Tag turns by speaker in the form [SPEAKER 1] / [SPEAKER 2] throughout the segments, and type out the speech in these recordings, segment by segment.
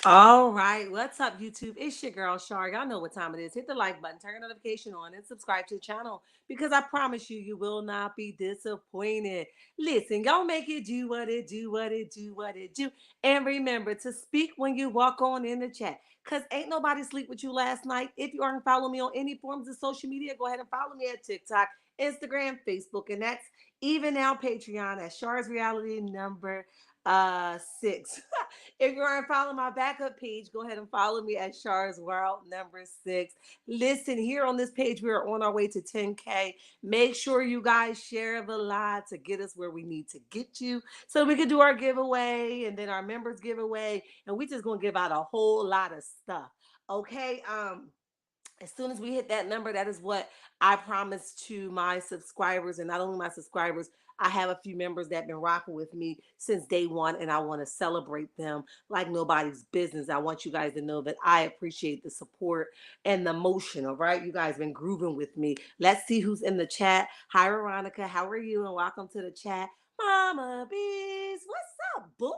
[SPEAKER 1] All right, what's up, YouTube? It's your girl Shar. Y'all know what time it is. Hit the like button, turn the notification on, and subscribe to the channel because I promise you, you will not be disappointed. Listen, y'all make it do what it do, what it do, what it do, and remember to speak when you walk on in the chat. Cause ain't nobody sleep with you last night. If you aren't following me on any forms of social media, go ahead and follow me at TikTok, Instagram, Facebook, and that's even now Patreon at Shar's Reality number 6. If you aren't following my backup page, go ahead and follow me at Char's World number 6. Listen, here on this page, we are on our way to 10K. Make sure you guys share the live to get us where we need to get you so we can do our giveaway and then our members giveaway. And we just gonna give out a whole lot of stuff. Okay. As soon as we hit that number, that is what I promised to my subscribers, and not only my subscribers, I have a few members that have been rocking with me since day one, and I want to celebrate them like nobody's business. I want you guys to know that I appreciate the support and the motion. All right, you guys been grooving with me. Let's see who's in the chat. Hi, Veronica. How are you? And welcome to the chat. Mama Bees, what's up, boo?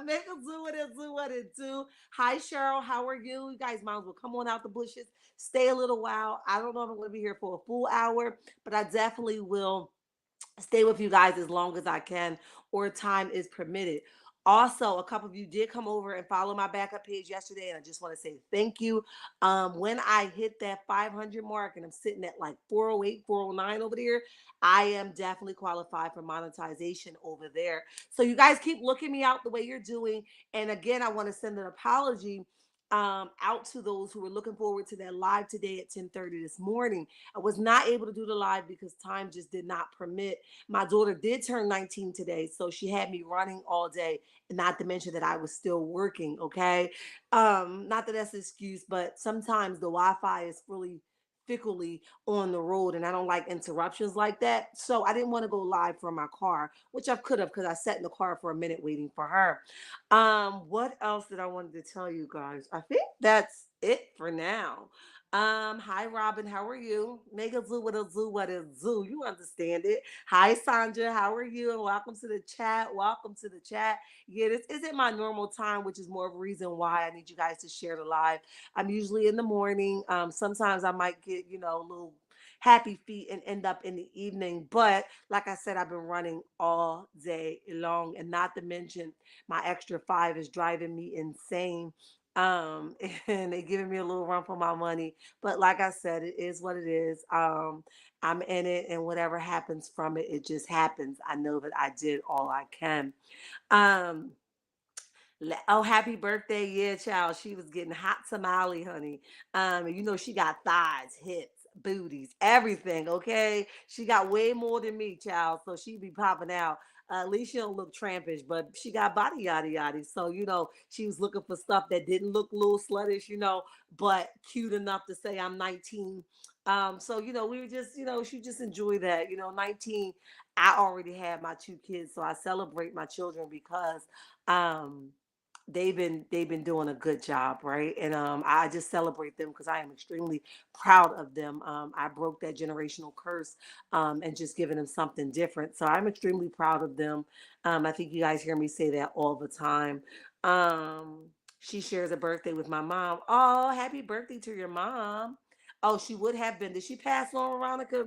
[SPEAKER 1] Make them do what it do, what it do. Hi, Cheryl. How are you? You guys might as well come on out the bushes, stay a little while. I don't know if I'm going to be here for a full hour, but I definitely will stay with you guys as long as I can or time is permitted. Also, a couple of you did come over and follow my backup page yesterday, and I just want to say thank you. When I hit that 500 mark and I'm sitting at like 408, 409 over there, I am definitely qualified for monetization over there. So you guys keep looking me out the way you're doing. And again, I want to send an apology out to those who were looking forward to that live today at 10:30 this morning. I was not able to do the live because time just did not permit. My daughter did turn 19 today, so she had me running all day, and not to mention that I was still working. Okay, not that that's an excuse, but sometimes the Wi-Fi is really fickly on the road, and I don't like interruptions like that. So I didn't want to go live from my car, which I could have because I sat in the car for a minute waiting for her. What else did I wanted to tell you guys? I think that's it for now. Hi Robin, how are you? Make a zoo with a zoo, what a zoo. You understand it. Hi Sandra, how are you? And welcome to the chat. Welcome to the chat. Yeah, this isn't my normal time, which is more of a reason why I need you guys to share the live. I'm usually in the morning. Sometimes I might get, a little happy feet and end up in the evening. But like I said, I've been running all day long, and not to mention my extra five is driving me insane. Um, and they giving me a little run for my money. But like I said, it is what it is. I'm in it, and whatever happens from it, it just happens. I know that I did all I can. Um, oh, happy birthday, yeah, child. She was getting hot tamale, honey. And she got thighs, hips, booties, everything. Okay, she got way more than me, child. So she be popping out. At least she don't look trampish, but she got body yada yada. So she was looking for stuff that didn't look a little sluttish, but cute enough to say I'm 19. So we were just, she just enjoyed that. 19. I already had my two kids, so I celebrate my children because um they've been doing a good job, right? And I just celebrate them because I am extremely proud of them. I broke that generational curse, and just giving them something different, so I'm extremely proud of them. I think you guys hear me say that all the time. She shares a birthday with my mom. Oh, happy birthday to your mom. Oh, she would have been. Did she pass on, Veronica?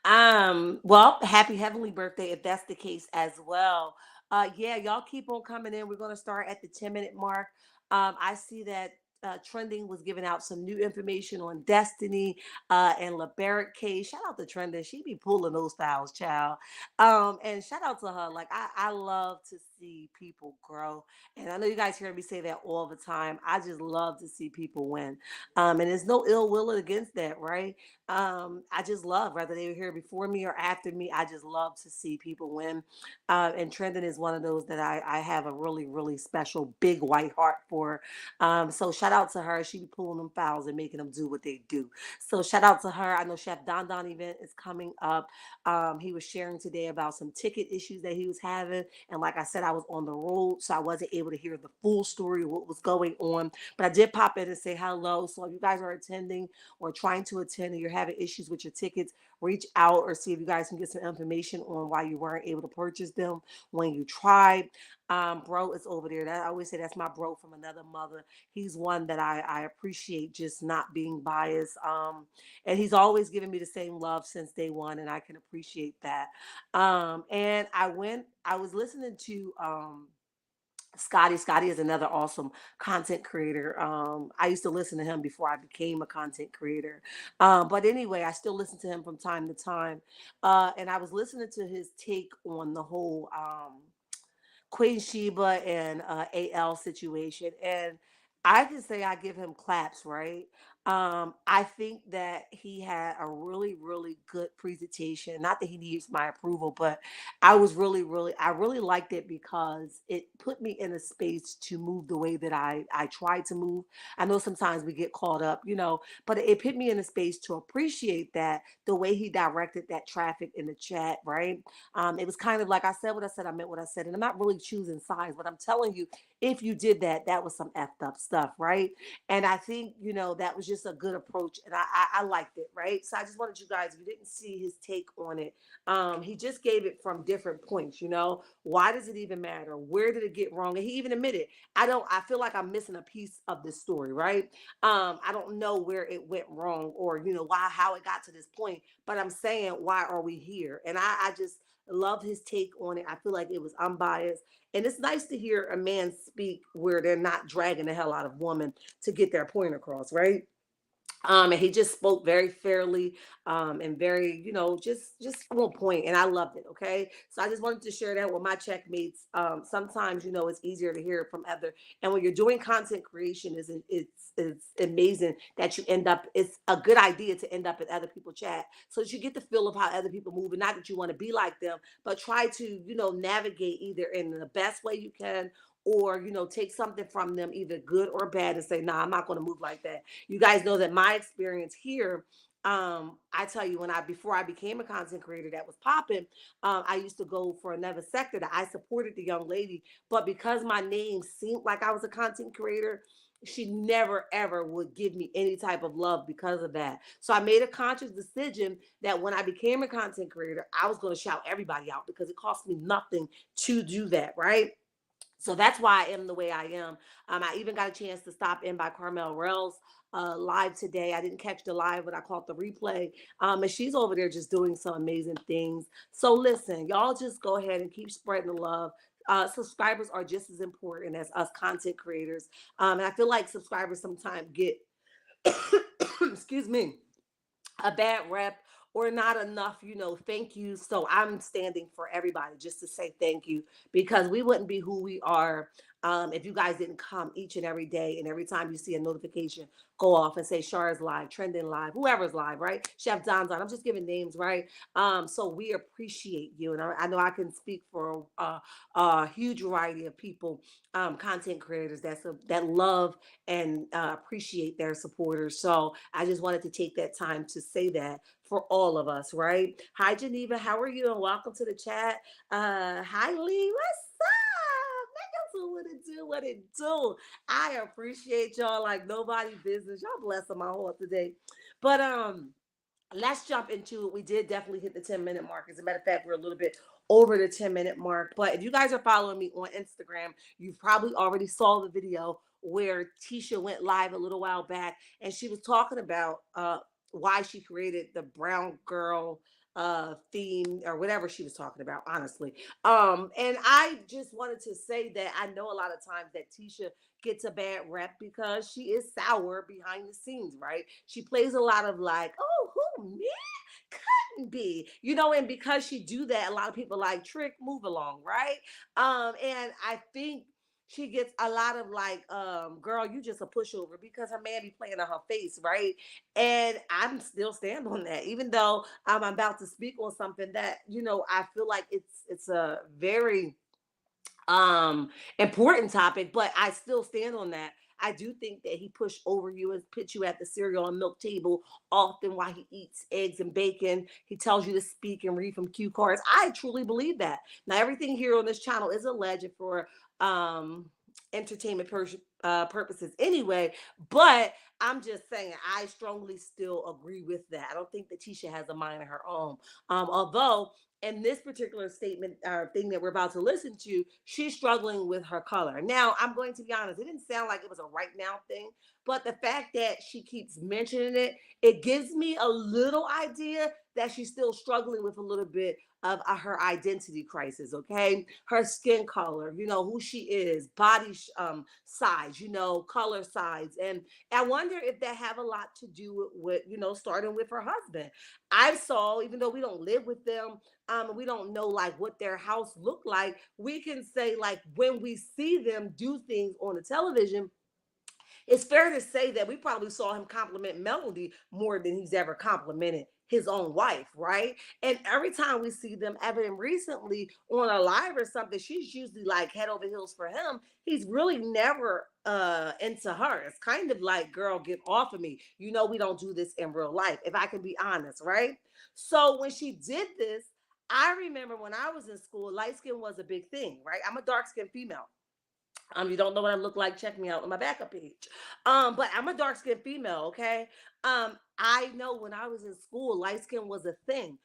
[SPEAKER 1] Well, happy heavenly birthday if that's the case as well. Yeah, y'all keep on coming in. We're gonna start at the 10-minute mark. I see that Trending was giving out some new information on Destiny and LeBarrett case. Shout out to Trending. She be pulling those files, child. And shout out to her. Like I love to see people grow. And I know you guys hear me say that all the time. I just love to see people win. And there's no ill will against that, right? I just love whether they were here before me or after me. I just love to see people win. And Trendon is one of those that I have a really, really special big white heart for. So shout out to her. She be pulling them fouls and making them do what they do. So shout out to her. I know Chef Don Don event is coming up. He was sharing today about some ticket issues that he was having. And like I said, I was on the road, so I wasn't able to hear the full story of what was going on. But I did pop in and say hello. So if you guys are attending or trying to attend and you're having issues with your tickets, reach out or see if you guys can get some information on why you weren't able to purchase them when you tried. Bro is over there. That I always say that's my bro from another mother. He's one that I appreciate just not being biased. And he's always given me the same love since day one, and I can appreciate that. And I was listening to Scotty. Scotty is another awesome content creator. I used to listen to him before I became a content creator. But anyway, I still listen to him from time to time. And I was listening to his take on the whole Queen Sheba and AL situation. And I can say I give him claps, right? I think that he had a really, really good presentation. Not that he needs my approval, but I really liked it because it put me in a space to move the way that I try to move. I know sometimes we get caught up, but it put me in a space to appreciate that the way he directed that traffic in the chat, right? It was kind of like I said what I said, I meant what I said. And I'm not really choosing sides, but I'm telling you, if you did that, that was some effed up stuff, right? And I think, that was just a good approach. And I liked it, right? So I just wanted you guys, if you didn't see his take on it, he just gave it from different points, Why does it even matter? Where did it get wrong? And he even admitted, I feel like I'm missing a piece of this story, right? I don't know where it went wrong or, how it got to this point, but I'm saying, why are we here? And I just love his take on it. I feel like it was unbiased. And it's nice to hear a man speak where they're not dragging the hell out of women to get their point across, right? And he just spoke very fairly, and very, just on point, and I loved it. Okay, so I just wanted to share that with my checkmates. Sometimes, it's easier to hear it from other, and when you're doing content creation, it's amazing that you end up. It's a good idea to end up in other people's chat so that you get the feel of how other people move, and not that you want to be like them, but try to, navigate either in the best way you can, or take something from them, either good or bad, and say, nah, I'm not going to move like that. You guys know that my experience here, I tell you, before I became a content creator that was popping, I used to go for another sector that I supported the young lady, but because my name seemed like I was a content creator, she never ever would give me any type of love because of that. So I made a conscious decision that when I became a content creator, I was going to shout everybody out because it cost me nothing to do that, right? So that's why I am the way I am. I even got a chance to stop in by Carmel Rell's live today. I didn't catch the live, but I caught the replay. And she's over there just doing some amazing things. So listen, y'all just go ahead and keep spreading the love. Subscribers are just as important as us content creators. And I feel like subscribers sometimes get, excuse me, a bad rep or not enough, thank you. So I'm standing for everybody just to say thank you, because we wouldn't be who we are if you guys didn't come each and every day. And every time you see a notification go off and say Char's live, trending live, whoever's live, right? Chef Don's on. I'm just giving names, right? So we appreciate you. And I know I can speak for a huge variety of people, content creators that love and appreciate their supporters. So I just wanted to take that time to say that for all of us, right? Hi, Geneva. How are you? And welcome to the chat. Hi, Lee. What's up? Niggas, what it do? What it do? I appreciate y'all like nobody business. Y'all blessing my heart today. But let's jump into it. We did definitely hit the 10-minute mark. As a matter of fact, we're a little bit over the 10-minute mark. But if you guys are following me on Instagram, you probably already saw the video where Tisha went live a little while back, and she was talking about why she created the brown girl theme, or whatever she was talking about, honestly. And I just wanted to say that I know a lot of times that Tisha gets a bad rep because she is sour behind the scenes, right? She plays a lot of like, oh, who me? Couldn't be, and because she do that, a lot of people like Trick, move along, right? And I think she gets a lot of like, girl, you just a pushover, because her man be playing on her face, right? And I'm still stand on that, even though I'm about to speak on something that, I feel like it's a very important topic, but I still stand on that. I do think that he pushed over you and put you at the cereal and milk table often while he eats eggs and bacon. He tells you to speak and read from cue cards. I truly believe that. Now, everything here on this channel is alleged for entertainment purposes anyway. But I'm just saying, I strongly still agree with that. I don't think that Tisha has a mind of her own. Although in this particular statement or thing that we're about to listen to, she's struggling with her color. Now, I'm going to be honest, it didn't sound like it was a right now thing, but the fact that she keeps mentioning it, it gives me a little idea that she's still struggling with a little bit of her identity crisis. Okay, her skin color, who she is, body size, color size. And I wonder if that have a lot to do with starting with her husband. I saw, even though we don't live with them, we don't know like what their house looked like, we can say like when we see them do things on the television, it's fair to say that we probably saw him compliment Melody more than he's ever complimented his own wife, right? And every time we see them, ever recently on a live or something, she's usually like head over heels for him. He's really never into her. It's kind of like, girl, get off of me. We don't do this in real life, if I can be honest, right? So when she did this, I remember when I was in school, light skin was a big thing, right? I'm a dark skinned female. You don't know what I look like, check me out on my backup page. But I'm a dark skinned female, okay? I know when I was in school, light skin was a thing.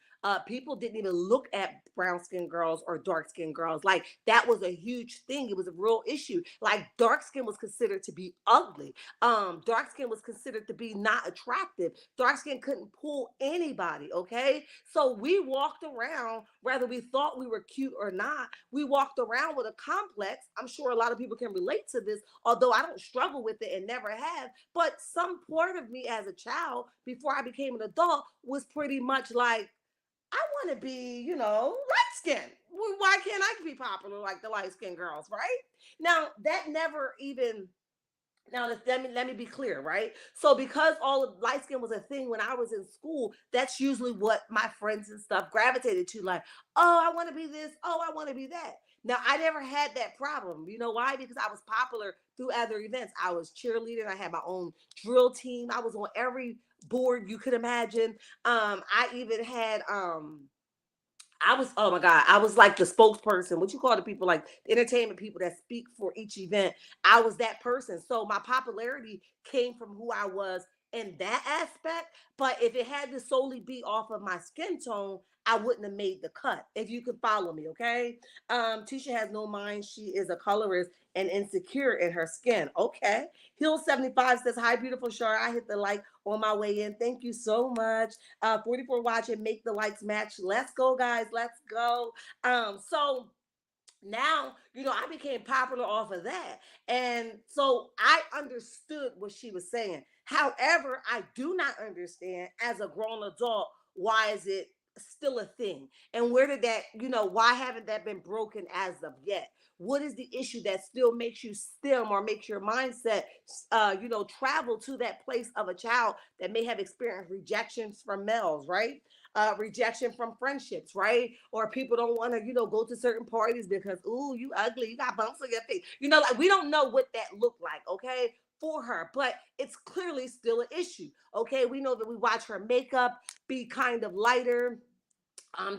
[SPEAKER 1] People didn't even look at brown skinned girls or dark skinned girls. Like that was a huge thing. It was a real issue. Like dark skin was considered to be ugly. Dark skin was considered to be not attractive. Dark skin couldn't pull anybody, okay? So we walked around, whether we thought we were cute or not, we walked around with a complex. I'm sure a lot of people can relate to this, although I don't struggle with it and never have. But some part of me as a child, before I became an adult, was pretty much like, I want to be, light skinned. Why can't I be popular like the light skinned girls, right? Now, that never even now let me be clear, right? So because all of light skin was a thing when I was in school, that's usually what my friends and stuff gravitated to. Like, oh, I want to be this. Oh, I want to be that. Now I never had that problem. You know why? Because I was popular through other events. I was cheerleading. I had my own drill team. I was on every board you could imagine. I even had I was, oh my God, I was like the spokesperson, what you call the people, like the entertainment people that speak for each event. I was that person. So my popularity came from who I was in that aspect. But if it had to solely be off of my skin tone, I wouldn't have made the cut. If you could follow me, okay? Tisha has no mind. She is a colorist and insecure in her skin. Okay. Hill 75 says, hi, beautiful Shar. I hit the like on my way in. Thank you so much. 44 watching, make the likes match. Let's go, guys. Let's go. So now, I became popular off of that. And so I understood what she was saying. However, I do not understand as a grown adult, why is it still a thing? And where did that, why haven't that been broken as of yet? What is the issue that still makes you stem or makes your mindset, travel to that place of a child that may have experienced rejections from males, right? Rejection from friendships, right? Or people don't want to, go to certain parties because, ooh, you ugly, you got bumps on your face. Like we don't know what that looked like, okay, for her, but it's clearly still an issue, okay? We know that we watch her makeup be kind of lighter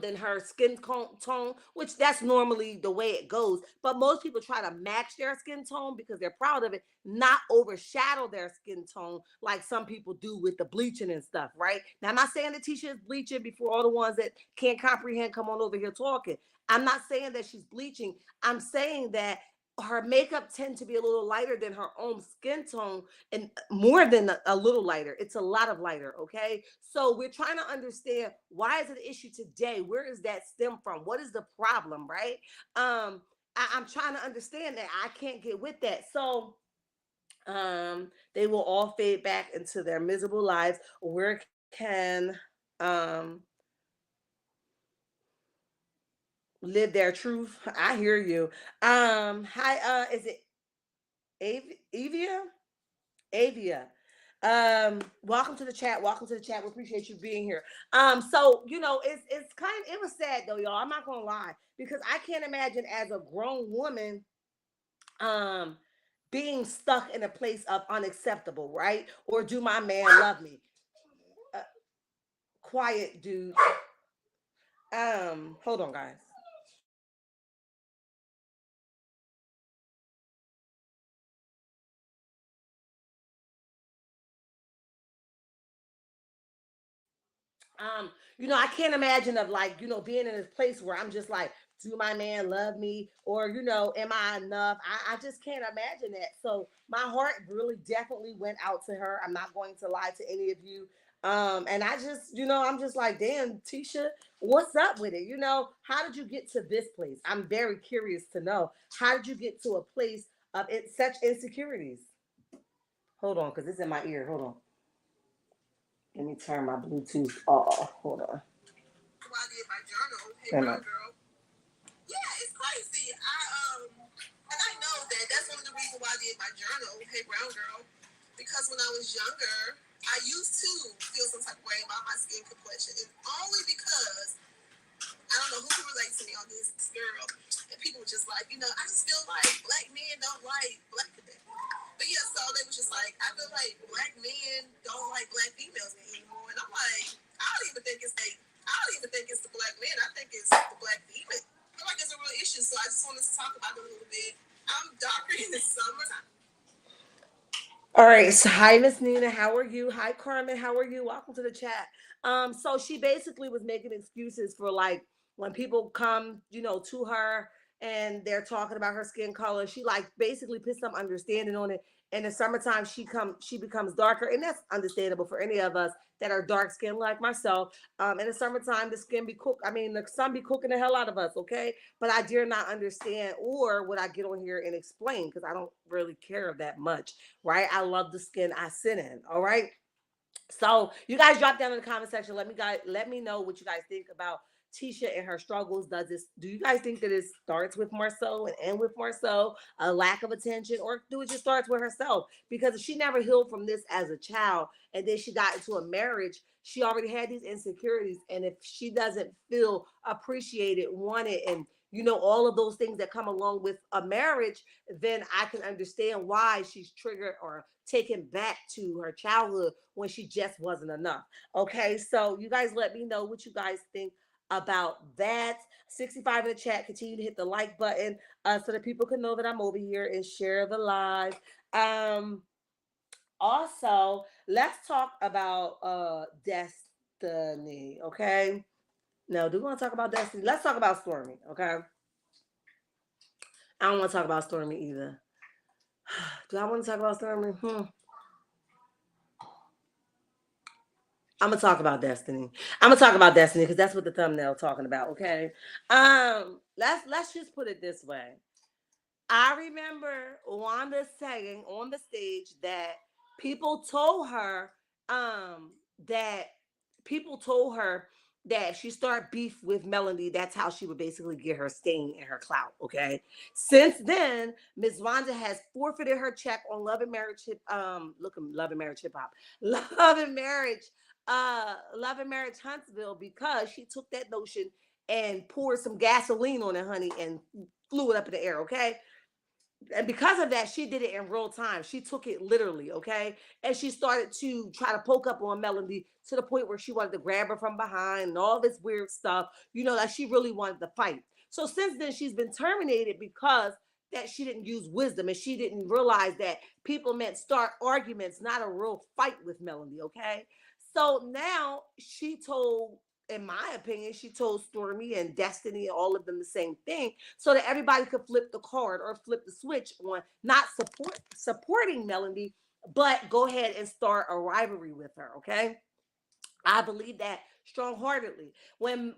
[SPEAKER 1] than her skin tone, which that's normally the way it goes. But most people try to match their skin tone because they're proud of it, not overshadow their skin tone like some people do with the bleaching and stuff, right? Now, I'm not saying that Tisha is bleaching before all the ones that can't comprehend come on over here talking. I'm not saying that she's bleaching. I'm saying that her makeup tends to be a little lighter than her own skin tone, and more than a little lighter. It's a lot of lighter, okay? So we're trying to understand, why is it an issue today? Where does that stem from? What is the problem, right? I'm trying to understand that. I can't get with that. So they will all fade back into their miserable lives. Where can live their truth? I hear you. Hi, is it Avia? Avia. Welcome to the chat. Welcome to the chat. We appreciate you being here. So it's kind of, it was sad though, y'all. I'm not gonna lie, because I can't imagine as a grown woman um being stuck in a place of unacceptable, right? Or do my man love me? Uh, Quiet, dude. Hold on, guys. um, I can't imagine of like, being in this place where I'm just like, do my man love me? Or, am I enough? I just can't imagine that. So my heart really definitely went out to her. I'm not going to lie to any of you. And I just, I'm just like, damn, Tisha, what's up with it? How did you get to this place? I'm very curious to know. How did you get to a place of such insecurities? Hold on, because it's in my ear. Hold on. Let me turn my Bluetooth off. Hold on.
[SPEAKER 2] Why I did my journal, hey brown girl. Yeah, it's crazy. And I know that that's one of the reasons why I did my journal, hey brown girl, because when I was younger, I used to feel some type of way about my skin complexion, and only because I don't know who can relate to me on this girl, and people were just like, I just feel like black men don't like black men. But yeah, so they was just like, I feel like black men don't like black females anymore, and I'm like, I don't even think it's the black man. I think it's the black female. I feel like there's a real issue, so I just wanted to talk about it a little bit. I'm darker in the summertime.
[SPEAKER 1] All right. So hi, Miss Nina. How are you? Hi, Carmen. How are you? Welcome to the chat. So she basically was making excuses for like when people come, to her and they're talking about her skin color. She like basically put some understanding on it. In the summertime, she becomes darker, and that's understandable for any of us that are dark skinned like myself. In the summertime, the skin be cook. I mean, the sun be cooking the hell out of us. Okay, but I dare not understand, or would I get on here and explain because I don't really care that much, right? I love the skin I sit in. All right. So you guys drop down in the comment section. Let me know what you guys think about Tisha and her struggles. Do you guys think that it starts with Marceau and end with Marceau, a lack of attention, or do it just starts with herself? Because if she never healed from this as a child and then she got into a marriage, she already had these insecurities. And if she doesn't feel appreciated, wanted, and all of those things that come along with a marriage, then I can understand why she's triggered or taken back to her childhood when she just wasn't enough. Okay, so you guys let me know what you guys think about that. 65 in the chat. Continue to hit the like button so that people can know that I'm over here and share the live. Um, Also, let's talk about Destiny. Okay. No, do we want to talk about Destiny? Let's talk about Stormy. Okay. I don't want to talk about Stormy either. Do I want to talk about Stormy? I'm gonna talk about Destiny. I'm gonna talk about Destiny because that's what the thumbnail talking about. Okay. Let's just put it this way. I remember Wanda saying on the stage that people told her that people told her that she started beef with Melanie. That's how she would basically get her stain and her clout. Okay. Since then, Miss Wanda has forfeited her check on Love and Marriage Hip. Love and Marriage Hip Hop, Love and Marriage, Love and Marriage Huntsville because she took that notion and poured some gasoline on it, honey, and flew it up in the air. Okay, and because of that, she did it in real time. She took it literally, okay? And she started to try to poke up on Melody to the point where she wanted to grab her from behind and all this weird stuff, like she really wanted to fight. So since then, she's been terminated because that she didn't use wisdom and she didn't realize that people meant start arguments, not a real fight with Melody, okay? So now she told, in my opinion, she told Stormy and Destiny and all of them the same thing so that everybody could flip the card or flip the switch on not supporting Melody, but go ahead and start a rivalry with her. Okay, I believe that strong-heartedly. When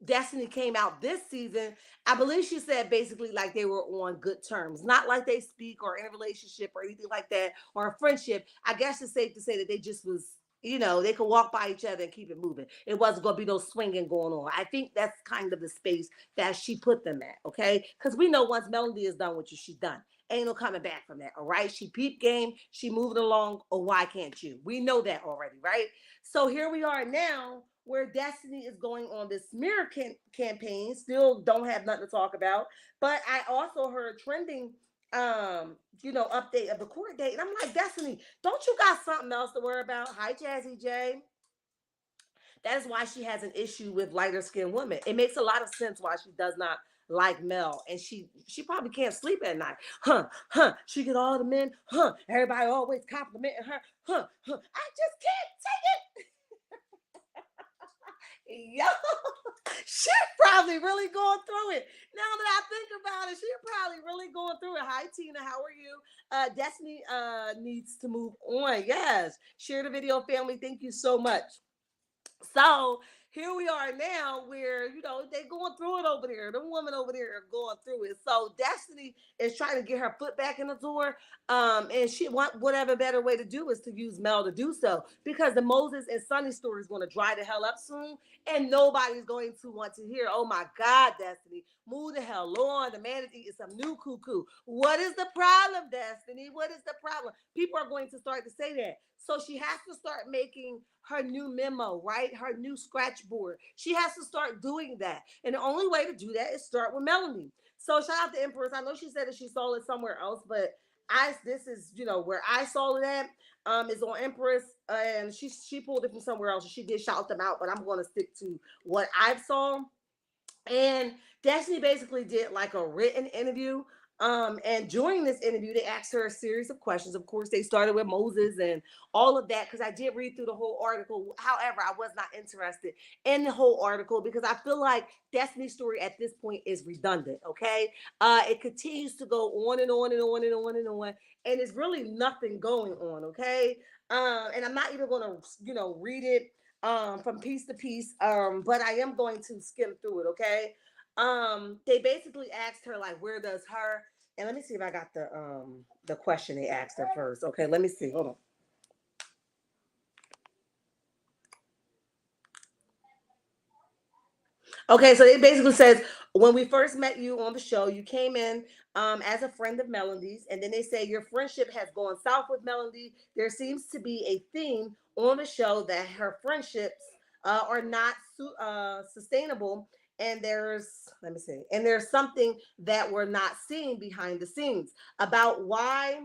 [SPEAKER 1] Destiny came out this season, I believe she said basically like they were on good terms, not like they speak or in a relationship or anything like that or a friendship. I guess it's safe to say that they just was, they could walk by each other and keep it moving. It wasn't going to be no swinging going on. I think that's kind of the space that she put them at, okay? Because we know once Melody is done with you, she's done. Ain't no coming back from that, all right? She peep game, she moving along, or why can't you? We know that already, right? So here we are now where Destiny is going on this smear campaign. Still don't have nothing to talk about. But I also heard trending update of the court date. And I'm like, Destiny, don't you got something else to worry about? Hi, Jazzy J. That is why she has an issue with lighter skinned women. It makes a lot of sense why she does not like Mel, and she probably can't sleep at night. She get all the men. Everybody always complimenting her. I just can't take it. Yo, she's probably really going through it. Now that I think about it, she's probably really going through it. Hi, Tina. How are you? Destiny needs to move on. Yes. Share the video, family. Thank you so much. So here we are now where, they going through it over there. The women over there are going through it. So Destiny is trying to get her foot back in the door. And she want whatever better way to do is to use Mel to do so. Because the Moses and Sonny story is going to dry the hell up soon. And nobody's going to want to hear, oh my God, Destiny, move the hell on. The man is eating some new cuckoo. What is the problem, Destiny? What is the problem? People are going to start to say that. So she has to start making her new memo, right? Her new scratch board. She has to start doing that. And the only way to do that is start with Melanie. So shout out to Empress. I know she said that she saw it somewhere else, but this is, where I saw it at. Is on Empress, and she pulled it from somewhere else. She did shout them out, but I'm going to stick to what I saw. And Destiny basically did like a written interview. And during this interview, they asked her a series of questions. Of course, they started with Moses and all of that because I did read through the whole article. However, I was not interested in the whole article because I feel like Destiny's story at this point is redundant. Okay, it continues to go on and on and on and on and on, and there's really nothing going on. Okay, and I'm not even going to read it from piece to piece, but I am going to skim through it. Okay, they basically asked her like, where does her, and let me see if I got the question they asked her first. Okay, let me see. Hold on. Okay, so it basically says, when we first met you on the show, you came in as a friend of Melody's, and then they say your friendship has gone south with Melody. There seems to be a theme on the show that her friendships are not sustainable, and let me see, and there's something that we're not seeing behind the scenes about why.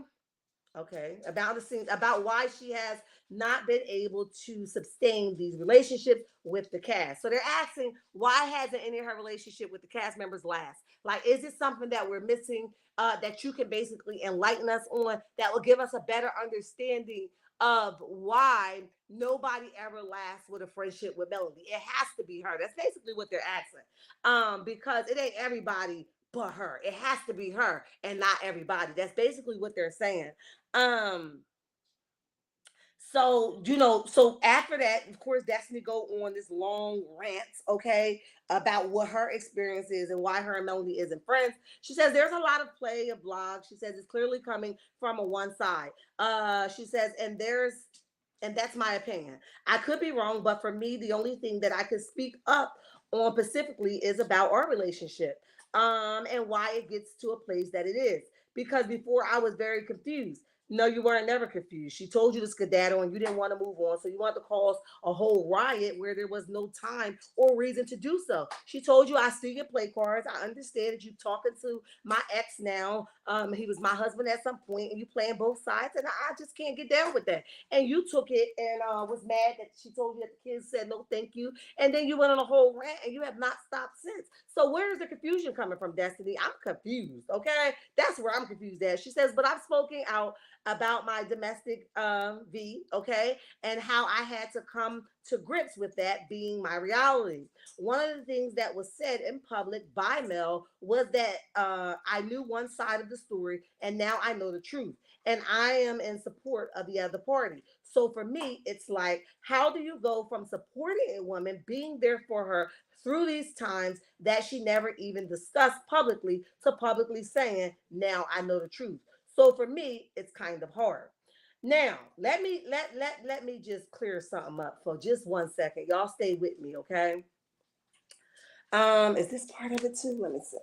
[SPEAKER 1] Okay, about the scenes, about why she has not been able to sustain these relationships with the cast. So they're asking, why hasn't any of her relationship with the cast members last? Like, is it something that we're missing that you can basically enlighten us on that will give us a better understanding of why nobody ever lasts with a friendship with Melody? It has to be her. That's basically what they're asking. Because it ain't everybody but her. It has to be her and not everybody. That's basically what they're saying. Um, so after that, of course, Destiny go on this long rant, okay, about what her experience is and why her and Melanie isn't friends. She says there's a lot of play of blogs. She says it's clearly coming from a one side. She says, and that's my opinion. I could be wrong, but for me, the only thing that I could speak up on specifically is about our relationship, and why it gets to a place that it is. Because before I was very confused. No, you weren't never confused. She told you to skedaddle and you didn't want to move on. So you wanted to cause a whole riot where there was no time or reason to do so. She told you, I see your play cards. I understand that you talking to my ex now. He was my husband at some point and you playing both sides. And I just can't get down with that. And you took it and was mad that she told you that the kids said no, thank you. And then you went on a whole rant and you have not stopped since. So where is the confusion coming from, Destiny? I'm confused. Okay. That's where I'm confused at. She says, but I've spoken out about my domestic okay, and how I had to come to grips with that being my reality. One of the things that was said in public by Mel was that I knew one side of the story and now I know the truth. And I am in support of the other party. So for me, it's like, how do you go from supporting a woman, being there for her through these times that she never even discussed publicly, to publicly saying, now I know the truth? So for me, it's kind of hard. Now, let me just clear something up for just 1 second. Y'all stay with me, okay? Is this part of it too? Let me see.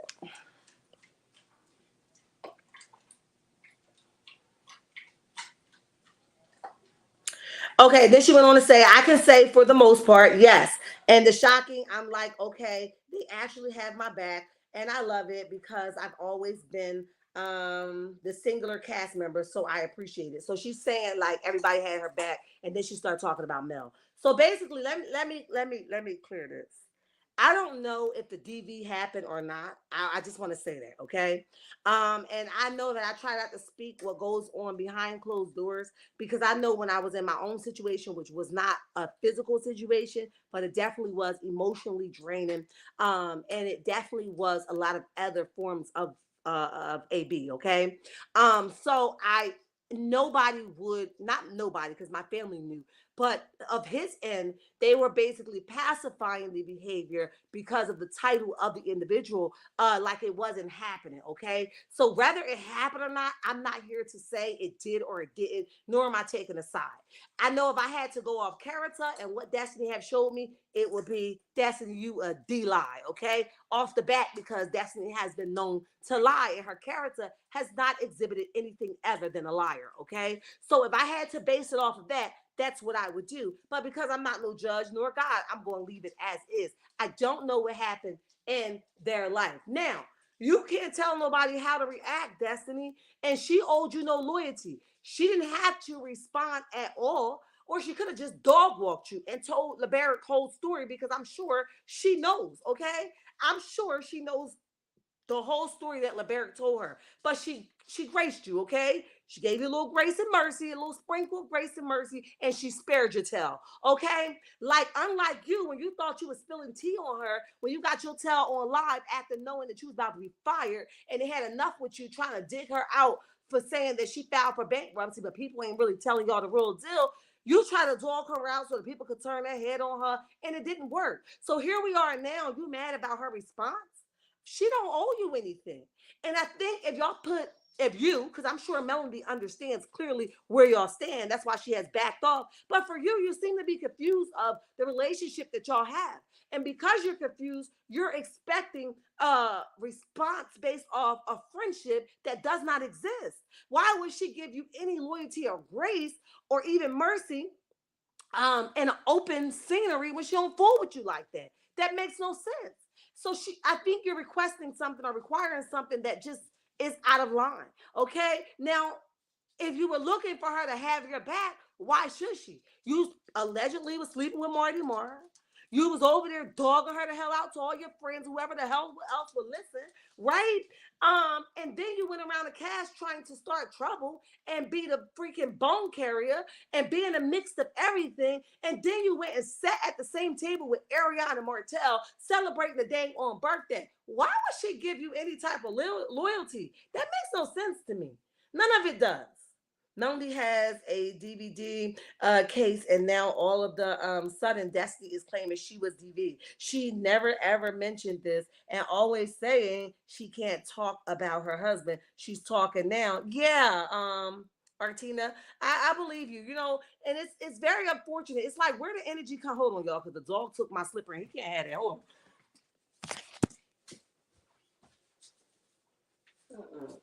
[SPEAKER 1] Okay, then she went on to say, I can say for the most part, yes. And the shocking, I'm like, okay, they actually have my back. And I love it because I've always been the singular cast member. So I appreciate it. So she's saying like everybody had her back. And then she started talking about Mel. So basically, let me clear this. I don't know if the DV happened or not. I just want to say that, okay? And I know that I try not to speak what goes on behind closed doors because I know when I was in my own situation, which was not a physical situation, but it definitely was emotionally draining, and it definitely was a lot of other forms of AB. Okay, so I nobody would not nobody because my family knew, but of his end they were basically pacifying the behavior because of the title of the individual, like it wasn't happening. Okay, so whether it happened or not, I'm not here to say it did or it didn't, nor am I taking a side. I know if I had to go off character and what Destiny have showed me, it would be Destiny, you a D lie, okay, off the bat, because Destiny has been known to lie and her character has not exhibited anything other than a liar. Okay, so if I had to base it off of that, that's what I would do. But because I'm not no judge nor God, I'm going to leave it as is. I don't know what happened in their life. Now, you can't tell nobody how to react, Destiny. And she owed you no loyalty. She didn't have to respond at all. Or she could have just dog walked you and told LeBaric whole story because I'm sure she knows, okay? I'm sure she knows the whole story that LeBaric told her. But she graced you, okay? She gave you a little grace and mercy, a little sprinkle of grace and mercy, and she spared your tail, okay? Like, unlike you, when you thought you was spilling tea on her, when you got your tail on live after knowing that you was about to be fired, and they had enough with you trying to dig her out for saying that she filed for bankruptcy, but people ain't really telling y'all the real deal. You try to dog her out so that people could turn their head on her, and it didn't work. So here we are now. You mad about her response? She don't owe you anything. And I think if y'all put if you, because I'm sure Melody understands clearly where y'all stand, that's why she has backed off. But for you, you seem to be confused of the relationship that y'all have. And because you're confused, you're expecting a response based off a friendship that does not exist. Why would she give you any loyalty or grace or even mercy in an open scenery when she don't fool with you like that? That makes no sense. So I think you're requesting something or requiring something that just is out of line. Okay, now if you were looking for her to have your back, why should she? You allegedly was sleeping with Marty Moore. You was over there dogging her the hell out to all your friends, whoever the hell else would listen, right? And then you went around the cast trying to start trouble and be the freaking bone carrier and be in the mix of everything. And then you went and sat at the same table with Ariana Martell celebrating the dang on birthday. Why would she give you any type of loyalty? That makes no sense to me. None of it does. Melody has a DVD case, and now all of the sudden Destiny is claiming she was DV. She never ever mentioned this, and always saying she can't talk about her husband. She's talking now. Yeah, Artina, I believe you. You know, and it's very unfortunate. It's like where the energy come. Hold on, y'all, because the dog took my slipper and he can't have it. Hold on.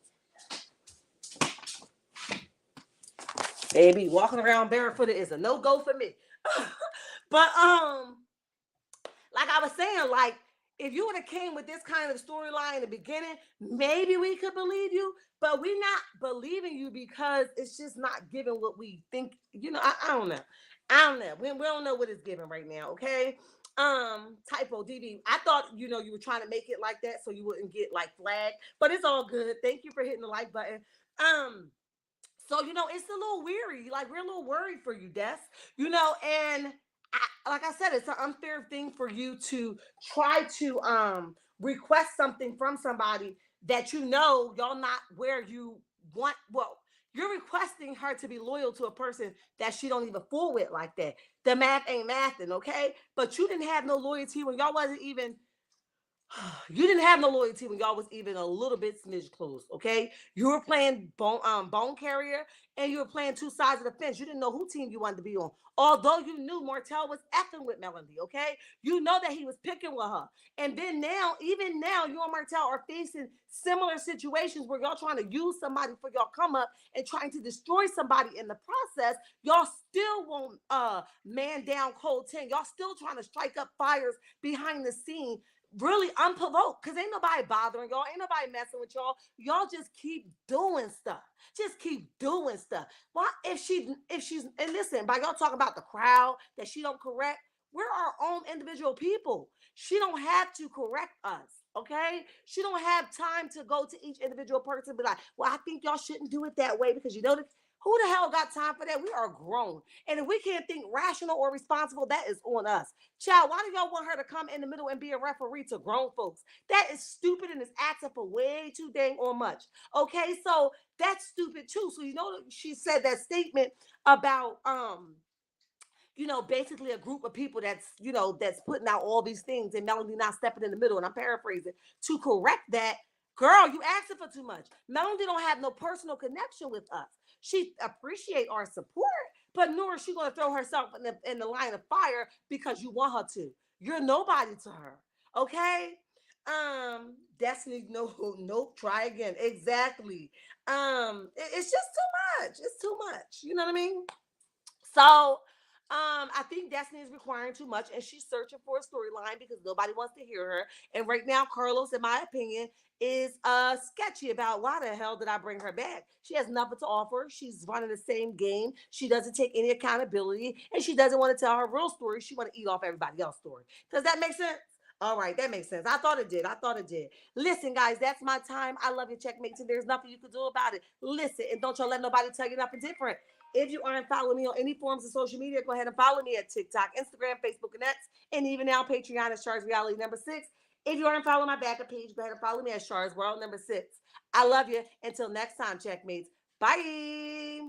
[SPEAKER 1] Baby, walking around barefooted is a no-go for me. But like I was saying, like if you would have came with this kind of storyline in the beginning, maybe we could believe you, but we're not believing you because it's just not giving what we think. You know, I don't know. I don't know. We don't know what it's giving right now, okay? Typo DB. I thought, you know, you were trying to make it like that so you wouldn't get like flagged, but it's all good. Thank you for hitting the like button. So, you know, it's a little weary. Like, we're a little worried for you, Des. You know, and like I said, it's an unfair thing for you to try to request something from somebody that you know y'all not where you want. Well, you're requesting her to be loyal to a person that she don't even fool with like that. The math ain't mathing, okay? But you didn't have no loyalty when y'all wasn't even you didn't have no loyalty when y'all was even a little bit smidge close, okay? You were playing bone carrier, and you were playing two sides of the fence. You didn't know who team you wanted to be on. Although you knew Martell was effing with Melody, okay? You know that he was picking with her. And then now, even now, you and Martell are facing similar situations where y'all trying to use somebody for y'all come up and trying to destroy somebody in the process. Y'all still won't man down cold 10. Y'all still trying to strike up fires behind the scene really unprovoked because ain't nobody bothering y'all, ain't nobody messing with y'all. Y'all just keep doing stuff. Just keep doing stuff. Why if she's and listen, by y'all talking about the crowd that she don't correct, We're our own individual people. She don't have to correct us. Okay, she don't have time to go to each individual person and be like, well, I think y'all shouldn't do it that way because you know that who the hell got time for that? We are grown. And if we can't think rational or responsible, that is on us. Child, why do y'all want her to come in the middle and be a referee to grown folks? That is stupid and is asking for way too dang on much. Okay, so that's stupid too. So you know she said that statement about basically a group of people that's putting out all these things and Melanie not stepping in the middle. And I'm paraphrasing to correct that. Girl, you asking for too much. Melanie don't have no personal connection with us. She appreciate our support, but nor is she going to throw herself in the line of fire because you want her to. You're nobody to her. Okay? Destiny, no, nope, try again. Exactly. It's just too much. It's too much. You know what I mean? So I think Destiny is requiring too much, and she's searching for a storyline because nobody wants to hear her. And right now, Carlos, in my opinion, is sketchy about why the hell did I bring her back? She has nothing to offer. She's running the same game. She doesn't take any accountability, and she doesn't want to tell her real story. She want to eat off everybody else's story. Does that make sense? All right, that makes sense. I thought it did. I thought it did. Listen, guys, that's my time. I love your checkmates, and there's nothing you can do about it. Listen, and don't y'all let nobody tell you nothing different. If you aren't following me on any forms of social media, go ahead and follow me at TikTok, Instagram, Facebook, and X, and even now Patreon is Char's Reality number 6. If you aren't following my backup page, go ahead and follow me at Char's World number 6. I love you. Until next time, checkmates. Bye.